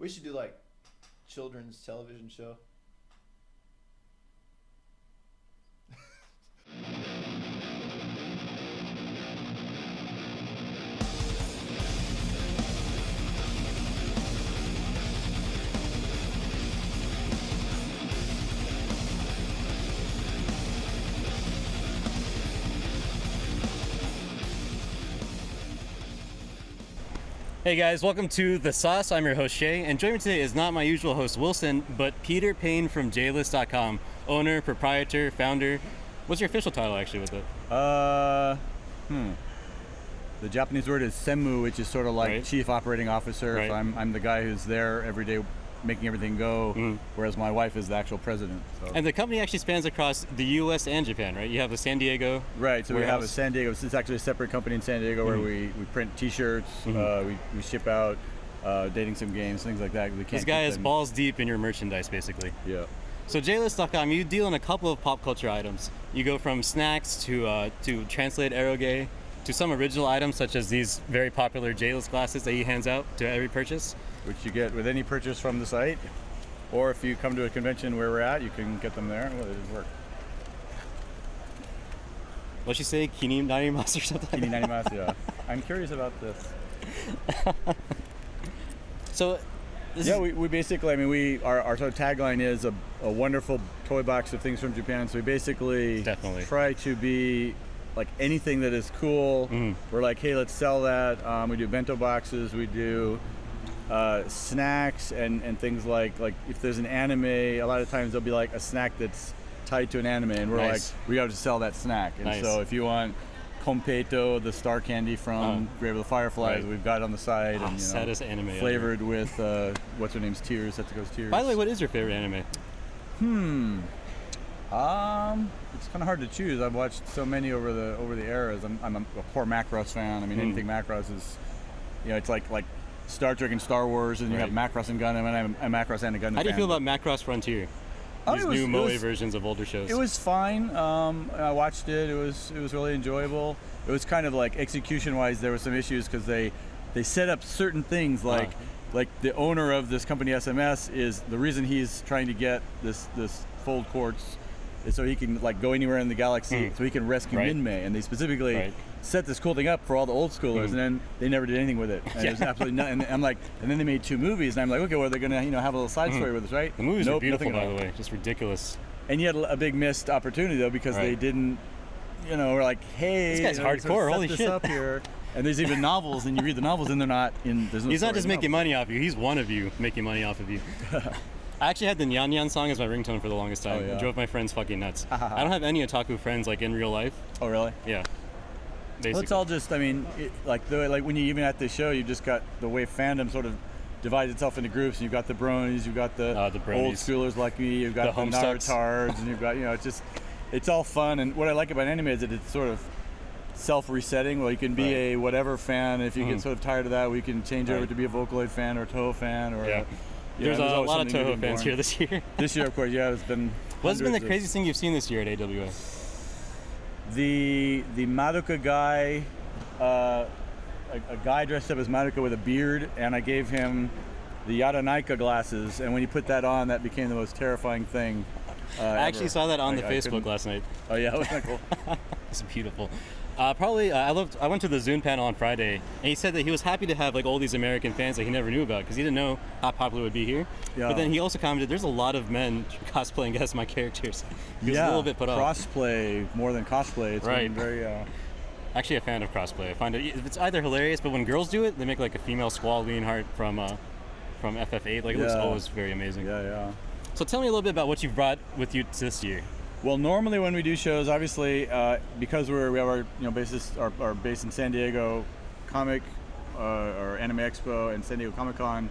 We should do like children's television show. Hey guys, welcome to The Sauce. I'm your host Shay, and joining me today is not my usual host Wilson, but Peter Payne from JList.com, owner, proprietor, founder. What's your official title actually with it? The Japanese word is senmu, which is sort of like Right. chief operating officer. Right. So I'm the guy who's there every day making everything go, whereas my wife is the actual president. So. And the company actually spans across the U.S. and Japan, right? You have the San Diego. Right, so we have a warehouse. San Diego. It's actually a separate company in San Diego where we print T-shirts, we ship out dating sim games, things like that. We can't This guy keep is them- balls deep in your merchandise, basically. Yeah. So JList.com, you deal in a couple of pop culture items. You go from snacks to translated eroge to some original items such as these very popular JList glasses that he hands out to every purchase. Which you get with any purchase from the site. Or if you come to a convention where we're at, you can get them there. Well, it doesn't work. What'd she say? Kini narimasu or something? Kini narimasu, yeah. I'm curious about this. So, we basically, I mean, our sort of tagline is a wonderful toy box of things from Japan. So we basically Definitely. try to be like anything that is cool. We're like, hey, let's sell that. We do bento boxes. We do snacks and things like if there's an anime, a lot of times there'll be like a snack that's tied to an anime, and we're Nice. like, we got to sell that snack. And Nice. so if you want Konpeito, the star candy from Grave of the Fireflies, Right. we've got it on the side, and you know, saddest anime ever. flavored with what's her name's Tears, Setsuko's Tears. By the way, what is your favorite anime? It's kind of hard to choose. I've watched so many over the eras. I'm a core Macross fan. I mean, anything Macross is, you know, it's like Star Trek and Star Wars, and you have Right. Macross and Gundam, and I'm a Macross and a Gundam How do you fan, feel but- about Macross Frontier? Oh, These it was- new it Moe was- versions of older shows. It was fine. I watched it. It was really enjoyable. It was kind of like execution-wise, there were some issues because they set up certain things like the owner of this company SMS is the reason he's trying to get this fold quartz is so he can like go anywhere in the galaxy, so he can rescue Right. Minmay, and they specifically Right. set this cool thing up for all the old schoolers, and then they never did anything with it. And it was absolutely nothing. And I'm like, and then they made 2 movies, and I'm like, okay, well they're gonna have a little side story with us, right? The movies are Nope, beautiful, nothing at by all. the way. Just ridiculous. And you had a big missed opportunity though because they Right. didn't, you know, we're like, hey, This guy's you know, we sort of hardcore, set holy this shit. up here. And there's even novels, and you read the novels, and they're not in. There's no He's not story just in the making novel. money off you. He's one of you making money off of you. I actually had the Nyan Nyan song as my ringtone for the longest time. Oh, yeah. It drove my friends fucking nuts. I don't have any otaku friends like in real life. Oh, really? Yeah. Basically. Well, it's all just. I mean, like when you even at this show, you've just got the way fandom sort of divides itself into groups. And you've got the bronies, you've got the The bronies. old schoolers like me, you've got The the homestucks. Narutards, and you've got it's all fun. And what I like about anime is that it's sort of self-resetting. Well, you can be Right. a whatever fan, and if you get sort of tired of that, we can change over Right. to be a Vocaloid fan or a Toho fan or. Yeah. You know, There's a always lot of something new Toho and fans boring. here this year. This year, of course, yeah, it's been. What's been the hundreds of- craziest thing you've seen this year at AWA? The Madoka guy, a guy dressed up as Madoka with a beard, and I gave him the Yadanaika glasses, and when he put that on, that became the most terrifying thing. I actually saw that on the I Facebook couldn't- last night. Oh yeah, wasn't that cool? It's beautiful. I went to the Zune panel on Friday, and he said that he was happy to have like all these American fans that he never knew about because he didn't know how popular it would be here. Yeah. But then he also commented, "There's a lot of men cosplaying as my characters." He was a little bit put off. crossplay more than cosplay. It's Right. been very. Actually, a fan of crossplay. I find it's either hilarious, but when girls do it, they make like a female Squall Leonhardt from FF8. Like it looks Yeah. always very amazing. Yeah. So tell me a little bit about what you've brought with you this year. Well, normally when we do shows, obviously, because we have our basis our base in San Diego, Comic or Anime Expo and San Diego Comic Con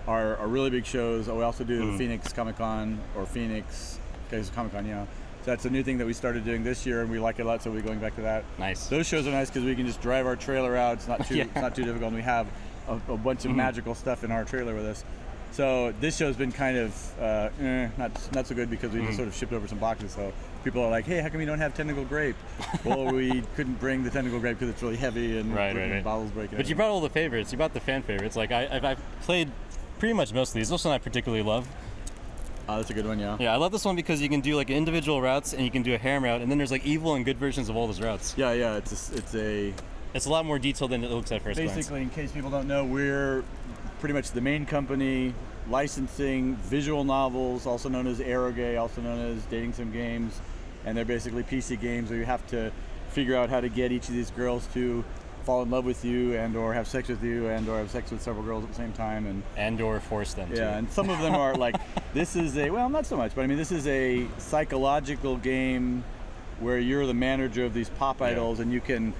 are really big shows. We also do the Phoenix Comic Con or Phoenix Comic Con, yeah. So that's a new thing that we started doing this year, and we like it a lot. So we're going back to that. Nice. Those shows are nice because we can just drive our trailer out. It's not too Yeah. it's not too difficult. And we have a bunch of magical stuff in our trailer with us. So this show's been kind of not so good because we just sort of shipped over some boxes. So people are like, "Hey, how come you don't have tentacle grape?" Well, we couldn't bring the tentacle grape because it's really heavy and Right. bottles breaking. But you brought all the favorites. You brought the fan favorites. Like I've played pretty much most of these. This one I particularly love. Oh, that's a good one, yeah. Yeah, I love this one because you can do like individual routes and you can do a harem route, and then there's like evil and good versions of all those routes. Yeah, yeah. It's a lot more detailed than it looks at first glance. Basically, in case people don't know, we're pretty much the main company licensing visual novels, also known as eroge, also known as dating sim games, and they're basically PC games where you have to figure out how to get each of these girls to fall in love with you and or have sex with you and or have sex with several girls at the same time and or force them to. Yeah, and some of them are like, this is not so much, but I mean, this is a psychological game where you're the manager of these pop idols and you can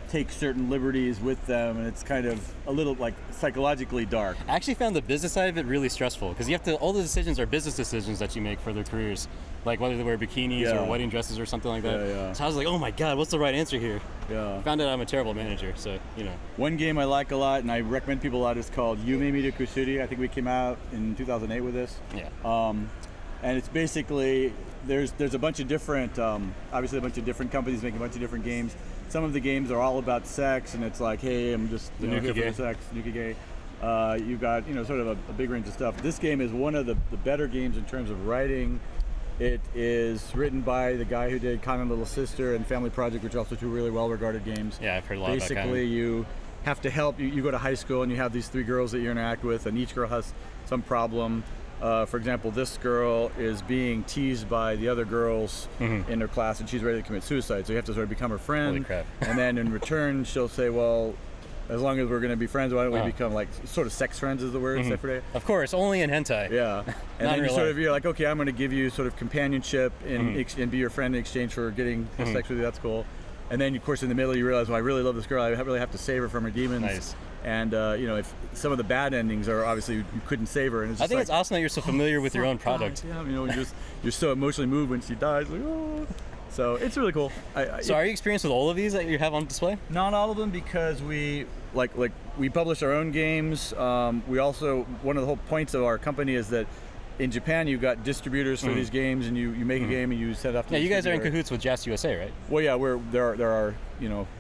take certain liberties with them, and it's kind of a little like psychologically dark. I actually found the business side of it really stressful because you have to, all the decisions are business decisions that you make for their careers, like whether they wear bikinis or wedding dresses or something like that. Yeah. So I was like, oh my god, what's the right answer here? Yeah. Found out I'm a terrible manager, so you know. One game I like a lot and I recommend people a lot is called Yume Mita Kusuri. I think we came out in 2008 with this. Yeah. And it's basically there's a bunch of different obviously a bunch of different companies making a bunch of different games. Some of the games are all about sex, and it's like, hey, I'm just here for the sex, nuki gay. You've got sort of a big range of stuff. This game is one of the better games in terms of writing. It is written by the guy who did Kamen Little Sister and Family Project, which are also two really well-regarded games. Yeah, I've heard a lot about Basically, you have to help. You go to high school and you have these 3 girls that you interact with, and each girl has some problem. For example, this girl is being teased by the other girls in her class, and she's ready to commit suicide. So you have to sort of become her friend. Holy crap. And then in return, she'll say, well, as long as we're going to be friends, why don't we become like sort of sex friends is the word. Of course, only in hentai. Yeah. And then you're like, okay, I'm going to give you sort of companionship and be your friend in exchange for getting sex with you. That's cool. And then, of course, in the middle, you realize, well, I really love this girl. I really have to save her from her demons. Nice. And if some of the bad endings are obviously you couldn't save her, and it's just I think it's awesome that you're so familiar with your own product. God, yeah, you're so emotionally moved when she dies. Like, oh. So it's really cool. So are you experienced with all of these that you have on display? Not all of them, because we we publish our own games. We also, one of the whole points of our company is that in Japan you've got distributors for these games, and you make a game and you set up. Yeah, you guys are in cahoots with Just USA, right? Well, yeah, there are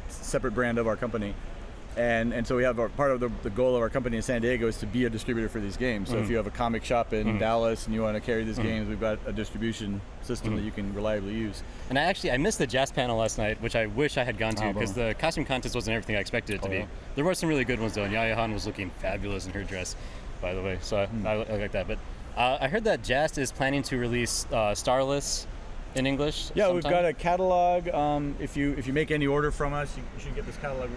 separate brand of our company. And so we have part of the goal of our company in San Diego is to be a distributor for these games. So if you have a comic shop in Dallas and you want to carry these games, we've got a distribution system that you can reliably use. And I missed the jazz panel last night, which I wish I had gone to because the costume contest wasn't everything I expected it to be. Yeah. There were some really good ones though, and Yaya Han was looking fabulous in her dress, by the way. So I like that. But I heard that Jast is planning to release Starless in English. Yeah, sometime. We've got a catalog. If you make any order from us, you should get this catalog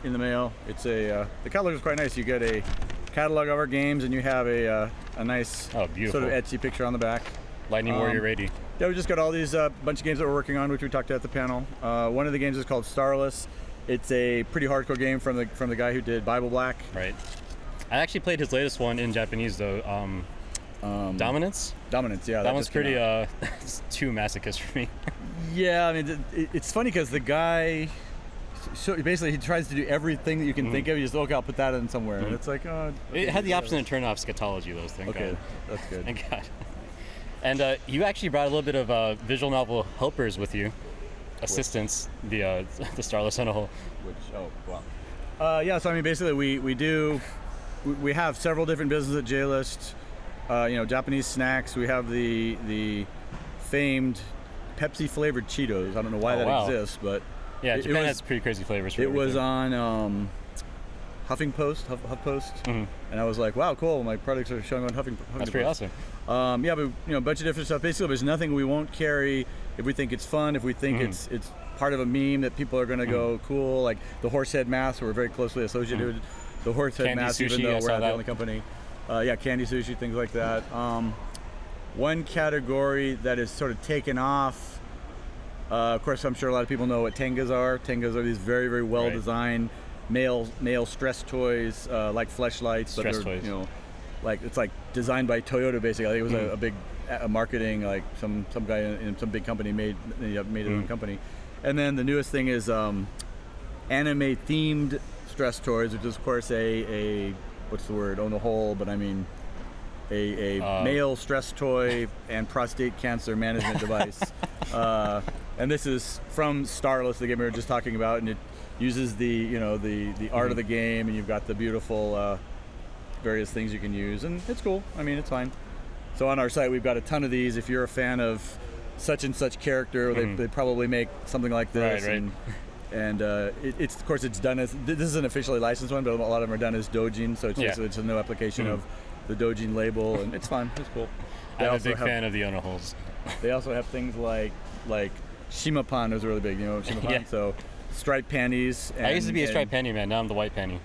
in the mail. It's the catalog is quite nice. You get a catalog of our games, and you have a nice sort of Etsy picture on the back. Lightning Warrior ready. Yeah, we just got all these bunch of games that we're working on, which we talked about at the panel. One of the games is called Starless. It's a pretty hardcore game from the guy who did Bible Black. Right. I actually played his latest one in Japanese though. Dominance. Dominance, yeah. That one's pretty too masochist for me. Yeah, I mean, it's funny because the guy. So basically, he tries to do everything that you can think of. You just, okay, I'll put that in somewhere. And it's like, oh. It had the option to turn off scatology, those things. Okay, that's good. Thank God. And you actually brought a little bit of visual novel helpers with you, assistants, the Starless on a whole. Yeah, so I mean, basically, we have several different businesses at J-List. Japanese snacks. We have the famed Pepsi flavored Cheetos. I don't know why that exists, but. Yeah, Japan has pretty crazy flavors for everything. It was on HuffPost, and I was like, wow, cool, my products are showing on Huffington Post. That's pretty awesome. Yeah, but a bunch of different stuff. Basically, there's nothing we won't carry if we think it's fun, if we think it's part of a meme that people are going to go, cool, like the Horsehead masks, we're very closely associated with the Horsehead masks, even though we're not the only company. Yeah, candy sushi, things like that. One category that is sort of taken off, of course, I'm sure a lot of people know what Tengas are. Tengas are these very, very well-designed male stress toys, like fleshlights. Stress toys. It's like designed by Toyota, basically. I think it was a big marketing, like some guy in some big company made his own company. And then the newest thing is anime-themed stress toys, which is, of course, a what's the word? On the whole, but I mean, a male stress toy and prostate cancer management device. And this is from Starless, the game we were just talking about, and it uses the art of the game, and you've got the beautiful various things you can use, and it's cool. I mean, it's fine. So on our site, we've got a ton of these. If you're a fan of such and such character, they probably make something like this. Right. And it's of course it's done as, this is an officially licensed one, but a lot of them are done as Dojin, so it's a no application of the Dojin label, and it's fun. It's cool. I'm a big fan of the Ono holes. They also have things like Shimapan is really big, Shimapan. Yeah. So striped panties. I used to be a striped panty man. Now I'm the white panty.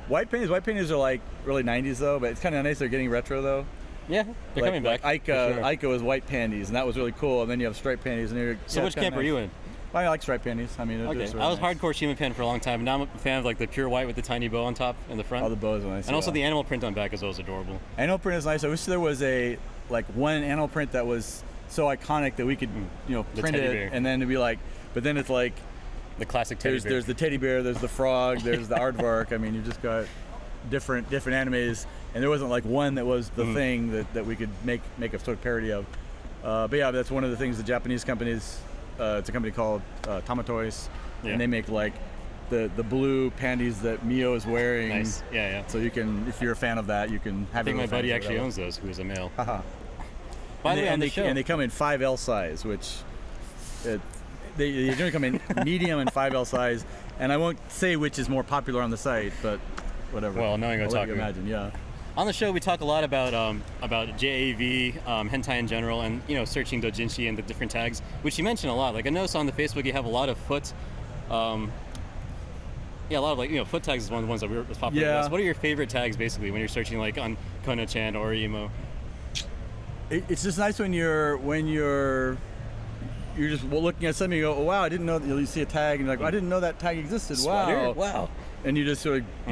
White panties are like really 90s though, but it's kind of nice. They're getting retro though. Yeah, they're coming back. Ica was white panties, and that was really cool. And then you have striped panties. And so which camp are you in? I like striped panties. I mean, okay. Really I was nice. hardcore Shima pan for a long time. Now I'm a fan of like the pure white with the tiny bow on top and the front. Oh, the bows are nice. And also the animal print on back as well is adorable. Animal print is nice. I wish there was one animal print that was so iconic that we could print it, and then it'd be like, but then it's like the classic teddy bear. There's the teddy bear, there's the frog, there's the aardvark. I mean, you just got different animes, and there wasn't like one that was the thing that we could make a sort of parody of. But yeah, that's one of the things the Japanese companies. It's a company called Tamatoys, and they make like the blue panties that Mio is wearing. Nice. Yeah. So you can, if you're a fan of that, you can have. I think my buddy actually owns those, who is a male. By the way, on the show, and they come in 5L size, which they generally come in medium and 5L size, and I won't say which is more popular on the site, but whatever. Well, knowing what I'll imagine, yeah. On the show, we talk a lot about JAV, hentai in general, and searching doujinshi and the different tags, which you mention a lot. Like I noticed on the Facebook, you have a lot of foot. A lot of foot tags is one of the ones that we were popular. Yeah. What are your favorite tags basically when you're searching like on Kono-chan or Emo? It's just nice when you're just looking at something, you go, oh, wow, I didn't know that. You see a tag, and you're like, I didn't know that tag existed. Wow. And you just sort of, I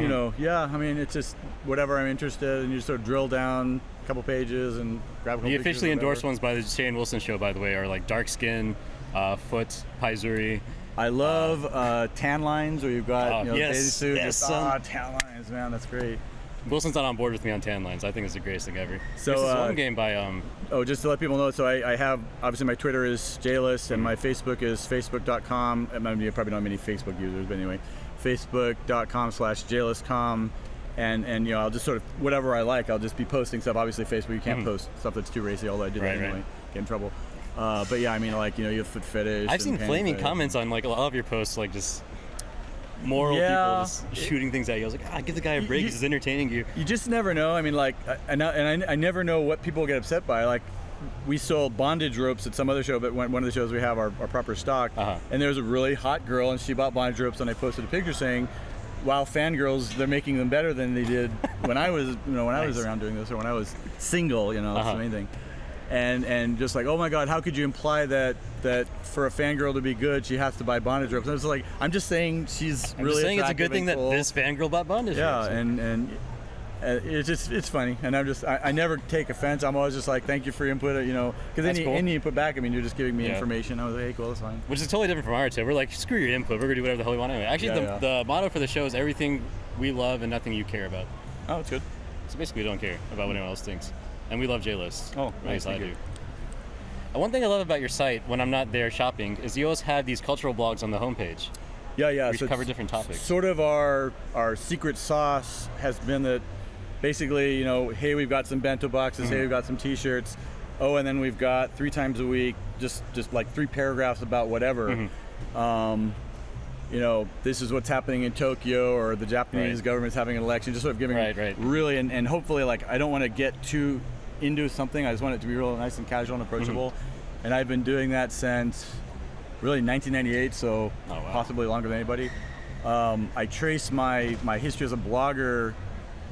mean, it's just whatever I'm interested in, and you just sort of drill down a couple pages and grab a couple The pictures officially endorsed ones by the Shay and Wilson show, by the way, are like Dark Skin, Foot, Paizuri. I love tan lines where you've got bathing suit. Tan lines, man, that's great. Wilson's not on board with me on tan lines. I think it's the greatest thing ever. So there's this one game by just to let people know, so I have, obviously my Twitter is JList, and my Facebook is facebook.com. I mean, you probably don't have many Facebook users, but anyway, facebook.com/JListCom, and I'll just sort of whatever I like, I'll just be posting stuff. Obviously Facebook, you can't post stuff that's too racy, although I did that anyway, get in trouble. But yeah, I mean, like, you have foot fetish. I've seen flaming comments on like a lot of your posts, like just moral people just shooting things at you. I was like, give the guy a break. He's entertaining you. You just never know. I mean, like, I never know what people get upset by. Like, we sold bondage ropes at some other show, but one of the shows we have our proper stock, and there was a really hot girl, and she bought bondage ropes, and I posted a picture saying, wow, fangirls, they're making them better than they did when I was, I was around doing this, or when I was single, that's the main thing. And just like, oh my God, how could you imply that for a fangirl to be good, she has to buy bondage ropes? And I was like, I'm just saying she's really saying it's a good thing cool. that this fangirl bought bondage ropes. Yeah, and it's funny, and I never take offense. I'm always just like, thank you for your input, because any input back, I mean, you're just giving me information. I was like, hey, cool, that's fine. Which is totally different from our too. We're like, screw your input, we're gonna do whatever the hell we want anyway. Actually, the motto for the show is everything we love and nothing you care about. Oh, that's good. So basically, we don't care about what anyone else thinks, and we love JList. Oh, nice, I do. One thing I love about your site when I'm not there shopping is you always have these cultural blogs on the homepage. Yeah. We cover different topics. Sort of our secret sauce has been that basically, hey, we've got some bento boxes, hey, we've got some t-shirts, and then we've got 3 times a week, just like 3 paragraphs about whatever. This is what's happening in Tokyo, or the Japanese government's having an election, just sort of giving really, and hopefully, like, I don't want to get too into something. I just want it to be real nice and casual and approachable. And I've been doing that since really 1998, so possibly longer than anybody. I trace my history as a blogger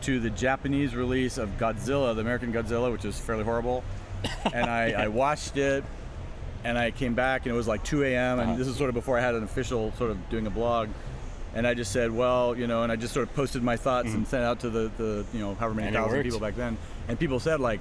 to the Japanese release of Godzilla, the American Godzilla, which is fairly horrible. And I watched it, and I came back, and it was like 2 a.m., and this is sort of before I had an official sort of doing a blog. And I just said, well, and I just sort of posted my thoughts and sent it out to the however many thousand people back then. And people said, like,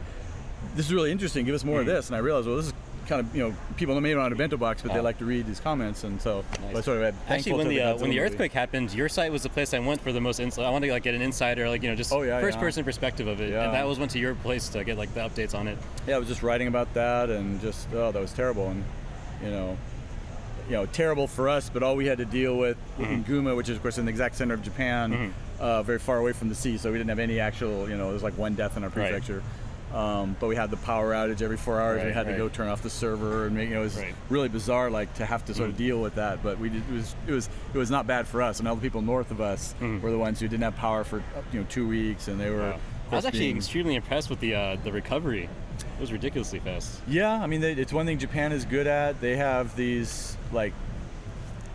this is really interesting, give us more of this. And I realized, well, this is kind of, people may not have a bento box, but they like to read these comments. And so I sort of had actually, when the earthquake happened, your site was the place I went for the most insight. I wanted to get an insider, first-person perspective of it. And that went to your place to get the updates on it. Yeah, I was just writing about that, and just, that was terrible. And, terrible for us, but all we had to deal with in Guma, which is of course in the exact center of Japan, very far away from the sea, so we didn't have any actual, there was like one death in our prefecture. But we had the power outage every 4 hours. We had to go turn off the server, and it was really bizarre, like to have to sort of deal with that. But it was not bad for us. And all the people north of us were the ones who didn't have power for 2 weeks, and they were. I was actually extremely impressed with the recovery. It was ridiculously fast. Yeah, I mean, it's one thing Japan is good at. They have these like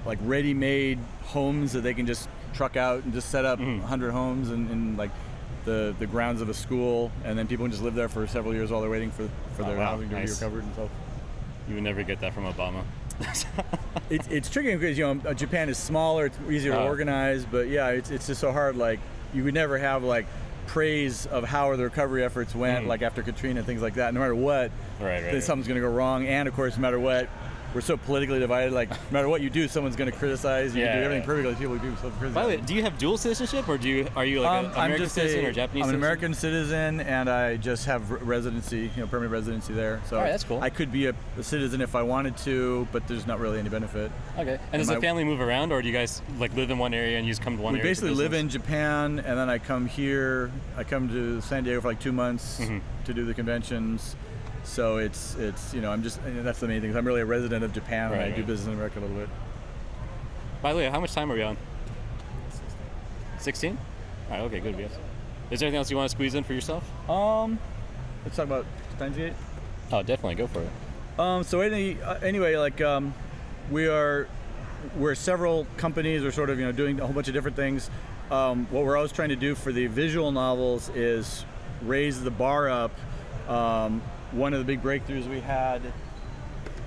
ready-made homes that they can just truck out and just set up 100 homes and like the grounds of a school, and then people can just live there for several years while they're waiting for their housing to be recovered and stuff. You would never get that from Obama. It's tricky because Japan is smaller, it's easier to organize, but yeah, it's just so hard. Like you would never have like praise of how the recovery efforts went, like after Katrina and things like that. No matter what, then something's going to go wrong, and of course, no matter what. We're so politically divided, like no matter what you do, someone's going to criticize. You do everything perfectly, people do so criticize. By the way, do you have dual citizenship, or are you like an American citizen or Japanese citizen? I'm an American citizen, and I just have residency, permanent residency there. So that's cool. I could be a citizen if I wanted to, but there's not really any benefit. Okay. And does the family move around, or do you guys like live in one area and you just come to one area? We basically live in Japan, and then I come here. I come to San Diego for like 2 months to do the conventions. So it's I'm just, that's the main thing. I'm really a resident of Japan, and I do business in America a little bit. By the way, how much time are we on? 16? All right, okay, good. Yes. Is there anything else you want to squeeze in for yourself? Let's talk about Steins Gate. Oh, definitely, go for it. So anyway, like we're several companies. We're sort of doing a whole bunch of different things. What we're always trying to do for the visual novels is raise the bar up. One of the big breakthroughs we had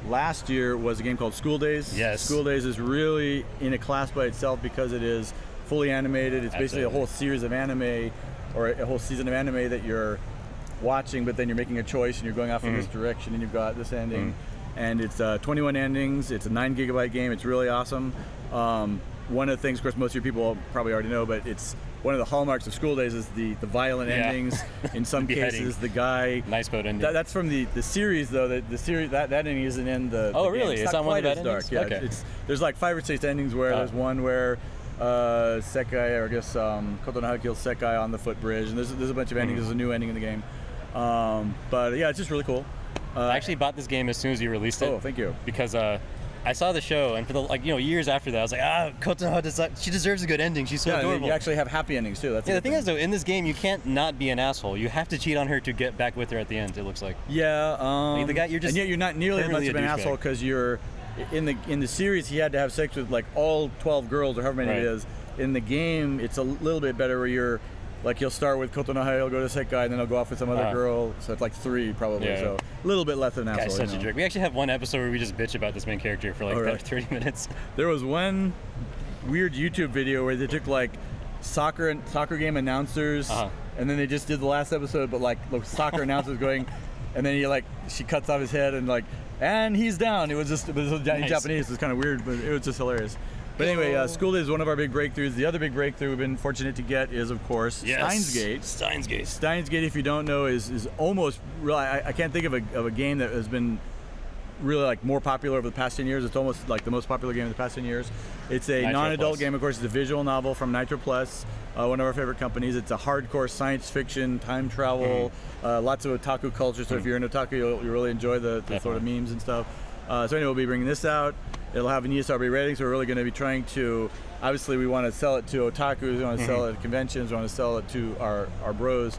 last year was a game called School Days. Yes. School Days is really in a class by itself because it is fully animated. It's basically a whole series of anime, or a whole season of anime that you're watching, but then you're making a choice and you're going off in this direction, and you've got this ending. And it's 21 endings. It's a 9 gigabyte game. It's really awesome. One of the things, of course, most of your people probably already know, but it's one of the hallmarks of School Days is the violent endings. In some cases, the guy. Nice boat ending. That's from the series, though. The series that ending isn't in the. Oh, the really? Game. It's not one of the bad dark. endings? Yeah. Okay. There's like 5 or 6 endings where there's one where Sekai, or I guess Kotonoha kills Sekai on the footbridge, and there's a bunch of endings. There's a new ending in the game. But yeah, it's just really cool. I actually bought this game as soon as you released it. Oh, thank you. Because I saw the show, and for the years after that, I was like, Kotonoha, she deserves a good ending. She's so adorable. You actually have happy endings too. That's the thing is, though, in this game, you can't not be an asshole. You have to cheat on her to get back with her at the end. It looks like. Yeah. The guy, you're just. And yet you're not nearly as much of an asshole because you're in the series. He had to have sex with like all 12 girls or however many it is. In the game, it's a little bit better where you're. Like he'll start with Kotonoha, he'll go to Sekai, and then he'll go off with some other girl. So it's like 3 probably. So a little bit less than an asshole. Guy's such a jerk. We actually have one episode where we just bitch about this main character for like 30 minutes. There was one weird YouTube video where they took like soccer game announcers, and then they just did the last episode, but like the soccer announcers going, and then she cuts off his head and he's down. It was in Japanese. It was kind of weird, but it was just hilarious. But anyway, School Days is one of our big breakthroughs. The other big breakthrough we've been fortunate to get is, of course, Steins Gate. Steins Gate, if you don't know, is almost really. I can't think of a game that has been really like more popular over the past 10 years. It's almost like the most popular game of the past 10 years. It's a non-adult game, of course. It's a visual novel from Nitro Plus, one of our favorite companies. It's a hardcore science fiction, time travel, lots of otaku culture. So if you're an otaku, you'll really enjoy the sort of memes and stuff. So anyway, we'll be bringing this out. It'll have an ESRB rating, so we're really going to be trying to, obviously we want to sell it to otakus, we want to sell it at conventions, we want to sell it to our bros,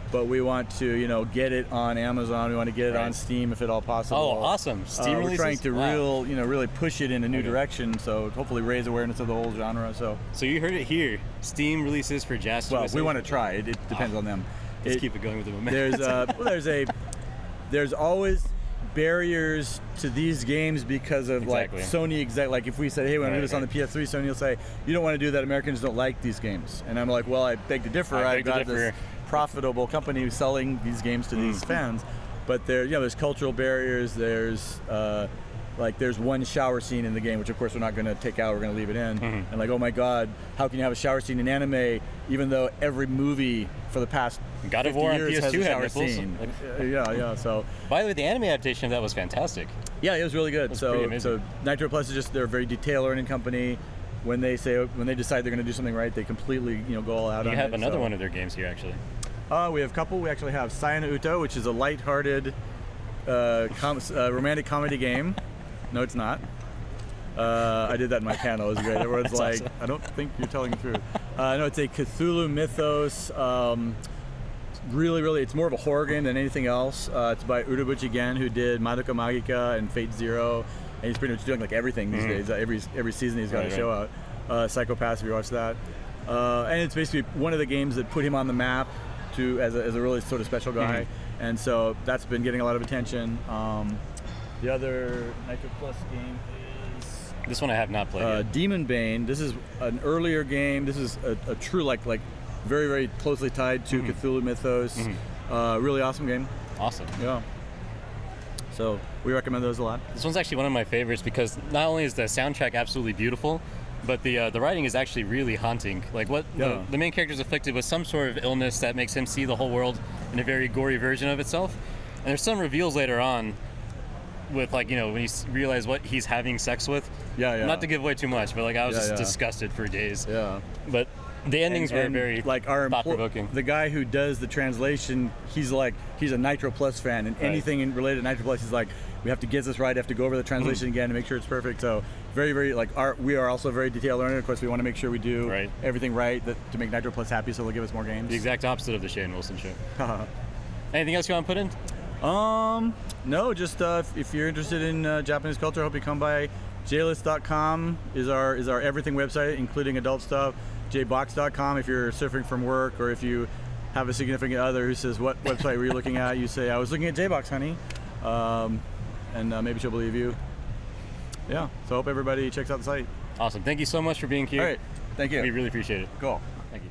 but we want to, get it on Amazon, we want to get it on Steam if at all possible. Oh, awesome. Steam releases? We're trying to really push it in a new direction, so hopefully raise awareness of the whole genre. So you heard it here. Steam releases for Jazz USA. Well, we want to try. It depends on them. Let's keep it going with the momentum. There's always barriers to these games because of like Sony like if we said, hey, we want to do this on the PS3, Sony will say, you don't want to do that, Americans don't like these games. And I'm like, well, I beg to differ. I've got this profitable company who's selling these games to these fans, but there's cultural barriers, there's like there's one shower scene in the game, which of course we're not going to take out, we're going to leave it in. And like, oh my God, how can you have a shower scene in anime, even though every movie for the past God of 50 War on years has PS2 a had shower nipples. scene? Yeah. So By the way, the anime adaptation of that was fantastic. yeah, it was really good. pretty So amazing. Nitro Plus is just, they're a very detail-oriented company. When they decide they're going to do something right, they completely go all out on it. You have another so. one of their games here, actually. We have a couple. We actually have Sayana Uto, which is a lighthearted romantic comedy game. No, it's not. I did that in my panel. It was great. Everyone's That's like, awesome. I don't think you're telling the truth. No, it's a Cthulhu mythos. Really, it's more of a horror game than anything else. It's by Urobuchi Gen, who did Madoka Magica and Fate Zero, and he's pretty much doing like everything these days. Every season he's got a show out. Psychopaths, if you watch that. And it's basically one of the games that put him on the map as a really sort of special guy. And so that's been getting a lot of attention. The other Nitro Plus game is This one I have not played yet. Demon Bane. This is an earlier game. This is a true like very, very closely tied to Cthulhu mythos. Really awesome game. Awesome. Yeah. So we recommend those a lot. This one's actually one of my favorites because not only is the soundtrack absolutely beautiful, but the writing is actually really haunting. Like the main character is afflicted with some sort of illness that makes him see the whole world in a very gory version of itself. And there's some reveals later on with when you realize what he's having sex with. Yeah. Not to give away too much, but I was just disgusted for days. Yeah. But the endings were very like our thought-provoking. The guy who does the translation, he's a Nitro Plus fan, and anything related to Nitro Plus, he's like, we have to get this right. I have to go over the translation again to make sure it's perfect. So very, very we are also very detail oriented. Of course, we want to make sure we do everything right to make Nitro Plus happy, so they'll give us more games. The exact opposite of the Shay and Wilson show. Anything else you want to put in? No, just if you're interested in Japanese culture, I hope you come by. JList.com is our everything website, including adult stuff. JBox.com if you're surfing from work, or if you have a significant other who says, what website were you looking at? You say, I was looking at JBox, honey. And maybe she'll believe you. Yeah, so I hope everybody checks out the site. Awesome. Thank you so much for being here. All right, thank you. We really appreciate it. Cool. Thank you.